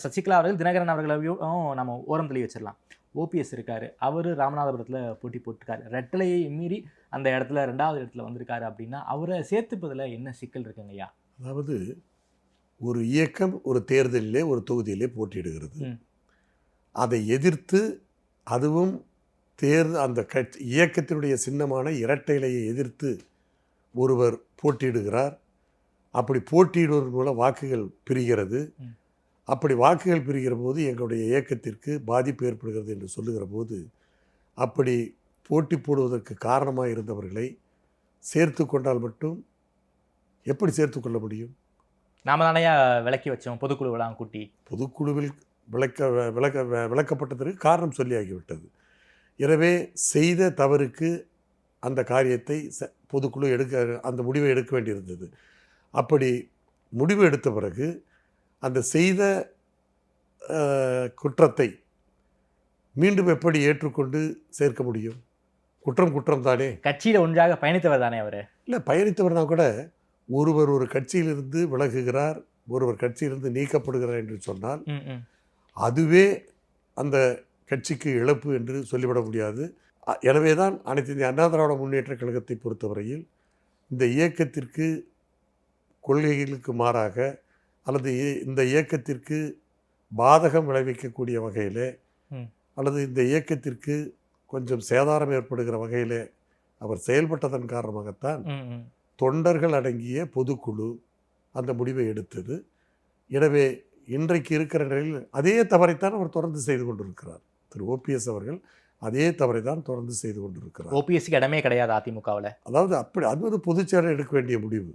சசிகலா அவர்கள் தினகரன் அவர்களையும் நம்ம ஓரம் தள்ளி வச்சிடலாம். ஓபிஎஸ் இருக்காரு, அவர் ராமநாதபுரத்தில் போட்டி போட்டிருக்காரு, ரெட்டலையை மீறி அந்த இடத்துல 2வது இடத்துல வந்திருக்காரு அப்படின்னா அவரை சேர்த்துப்பதில் என்ன சிக்கல் இருக்குங்க ஐயா? அதாவது ஒரு இயக்கம் ஒரு தேர்தலிலே ஒரு தொகுதியிலே போட்டியிடுகிறது. அதை எதிர்த்து அதுவும் அந்த இயக்கத்தினுடைய சின்னமான இரட்டை இலையை எதிர்த்து ஒருவர் போட்டியிடுகிறார். அப்படி போட்டியிடுவதன் மூலம் வாக்குகள் பிரிகிறது. அப்படி வாக்குகள் பிரிகிற போது எங்களுடைய இயக்கத்திற்கு பாதிப்பு ஏற்படுகிறது என்று சொல்லுகிற போது, அப்படி போட்டி போடுவதற்கு காரணமாக இருந்தவர்களை சேர்த்து கொண்டால் மட்டும் எப்படி சேர்த்து கொள்ள முடியும்? நாம தானையா விலக்கி வச்சோம் பொதுக்குழுவெல்லாம் கூட்டி. பொதுக்குழுவில் விளக்கப்பட்டதற்கு காரணம் சொல்லியாகிவிட்டது. எனவே செய்த தவறுக்கு அந்த காரியத்தை பொதுக்குழு அந்த முடிவை எடுக்க வேண்டியிருந்தது. அப்படி முடிவு எடுத்த பிறகு அந்த செய்த குற்றத்தை மீண்டும் எப்படி ஏற்றுக்கொண்டு சேர்க்க முடியும்? குற்றம் தானே. கட்சியில் ஒன்றாக பயணித்தவர் தானே அவர். இல்லை, பயணித்தவர்னா கூட ஒருவர் ஒரு கட்சியிலிருந்து விலகுகிறார், ஒருவர் கட்சியிலிருந்து நீக்கப்படுகிறார் என்று சொன்னால் அதுவே அந்த கட்சிக்கு இழப்பு என்று சொல்லிவிட முடியாது. எனவே தான் அனைத்து இந்திய அண்ணா திராவிட முன்னேற்ற கழகத்தை பொறுத்தவரையில் இந்த இயக்கத்திற்கு கொள்கைகளுக்கு மாறாக அல்லது இந்த இயக்கத்திற்கு பாதகம் விளைவிக்கக்கூடிய வகையில் அல்லது இந்த இயக்கத்திற்கு கொஞ்சம் சேதாரம் ஏற்படுகிற வகையில் அவர் செயல்பட்டதன் காரணமாகத்தான் தொண்டர்கள் அடங்கிய பொதுக்குழு அந்த முடிவை எடுத்தது. எனவே இன்றைக்கு இருக்கிற நிலையில் அதே தவறைத்தான் அவர் தொடர்ந்து செய்து கொண்டிருக்கிறார். திரு ஓபிஎஸ் அவர்கள் அதே தவறை தான் தொடர்ந்து செய்து கொண்டிருக்கிறார். ஓபிஎஸ்க்கு இடமே கிடையாது அதிமுகவில். அதாவது அப்படி அது பொதுச்செயலாளர் எடுக்க வேண்டிய முடிவு.